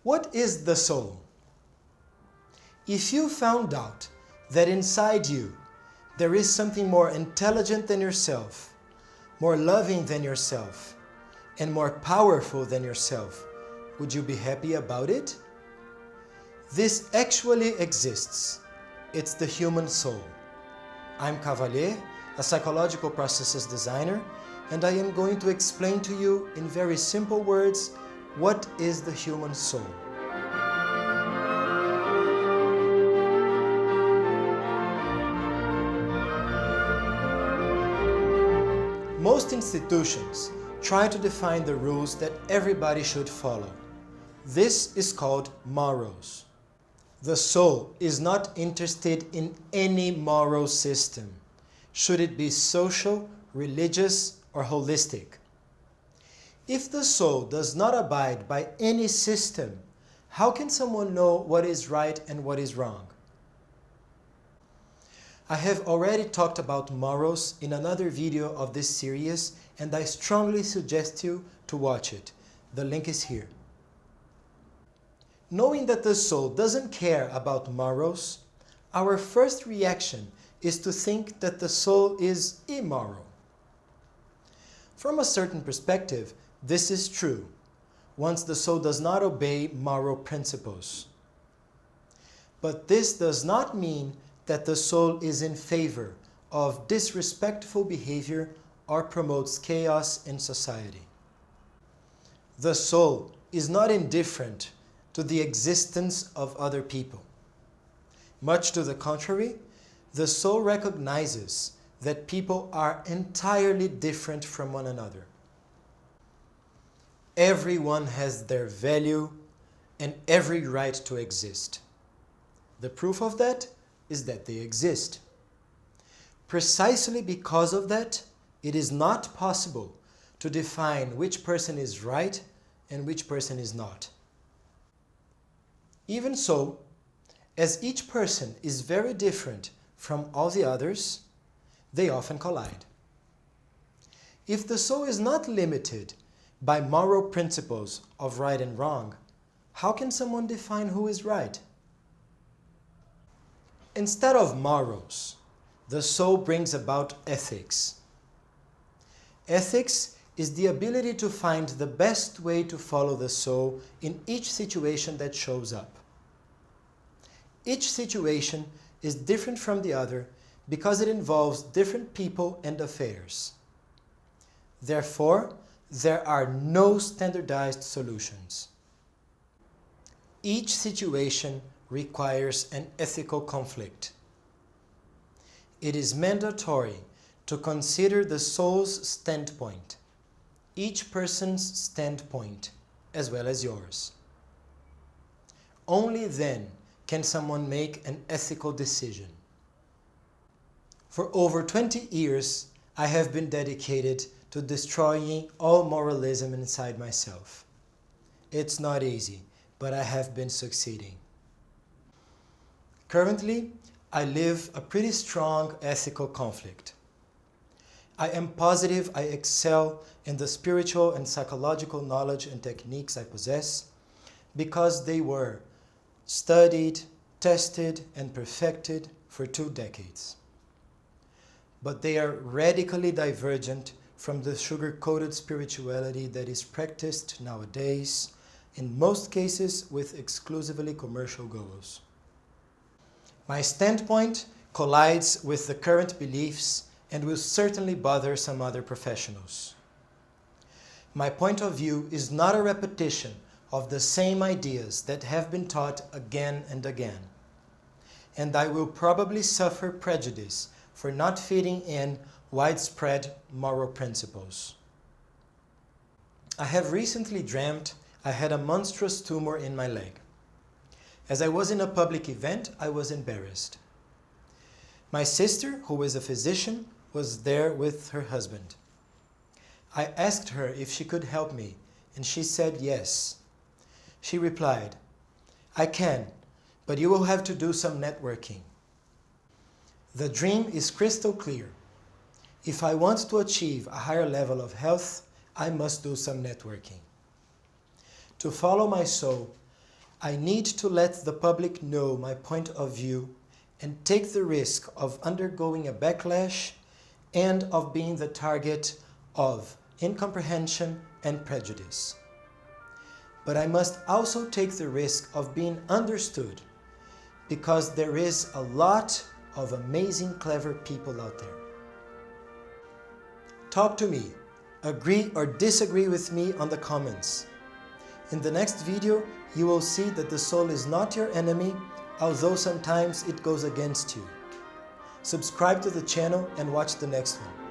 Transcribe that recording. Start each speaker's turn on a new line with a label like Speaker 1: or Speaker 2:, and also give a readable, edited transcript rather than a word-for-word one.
Speaker 1: What is the soul? If you found out that inside you there is something more intelligent than yourself, more loving than yourself, and more powerful than yourself, would you be happy about it? This actually exists. It's the human soul. I'm Cavalher, a psychological processes designer, and I am going to explain to you in very simple words what is the human soul. Most institutions try to define the rules that everybody should follow. This is called morals. The soul is not interested in any moral system, should it be social, religious, or holistic. If the soul does not abide by any system, how can someone know what is right and what is wrong? I have already talked about morals in another video of this series, and I strongly suggest you to watch it. The link is here. Knowing that the soul doesn't care about morals, our first reaction is to think that the soul is immoral. From a certain perspective, this is true, once the soul does not obey moral principles. But this does not mean that the soul is in favor of disrespectful behavior or promotes chaos in society. The soul is not indifferent to the existence of other people. Much to the contrary, the soul recognizes that people are entirely different from one another. Everyone has their value and every right to exist. The proof of that is that they exist. Precisely because of that, it is not possible to define which person is right and which person is not. Even so, as each person is very different from all the others, they often collide. If the soul is not limited by moral principles of right and wrong, how can someone define who is right? Instead of morals, the soul brings about ethics. Ethics is the ability to find the best way to follow the soul in each situation that shows up. Each situation is different from the other because it involves different people and affairs. Therefore, there are no standardized solutions. Each situation requires an ethical conflict. It is mandatory to consider the soul's standpoint, each person's standpoint, as well as yours. Only then can someone make an ethical decision. For over 20 years, I have been dedicated to destroying all moralism inside myself. It's not easy, but I have been succeeding. Currently, I live a pretty strong ethical conflict. I am positive I excel in the spiritual and psychological knowledge and techniques I possess because they were studied, tested, and perfected for 2 decades. But they are radically divergent from the sugar-coated spirituality that is practiced nowadays, in most cases with exclusively commercial goals. My standpoint collides with the current beliefs and will certainly bother some other professionals. My point of view is not a repetition of the same ideas that have been taught again and again, and I will probably suffer prejudice for not fitting in widespread moral principles. I have recently dreamt I had a monstrous tumor in my leg. As I was in a public event, I was embarrassed. My sister, who is a physician, was there with her husband. I asked her if she could help me, and she said yes. She replied, "I can, but you will have to do some networking." The dream is crystal clear. If I want to achieve a higher level of health, I must do some networking. To follow my soul, I need to let the public know my point of view and take the risk of undergoing a backlash and of being the target of incomprehension and prejudice. But I must also take the risk of being understood because there is a lot of amazing, clever people out there. Talk to me. Agree or disagree with me on the comments. In the next video, you will see that the soul is not your enemy, although sometimes it goes against you. Subscribe to the channel and watch the next one.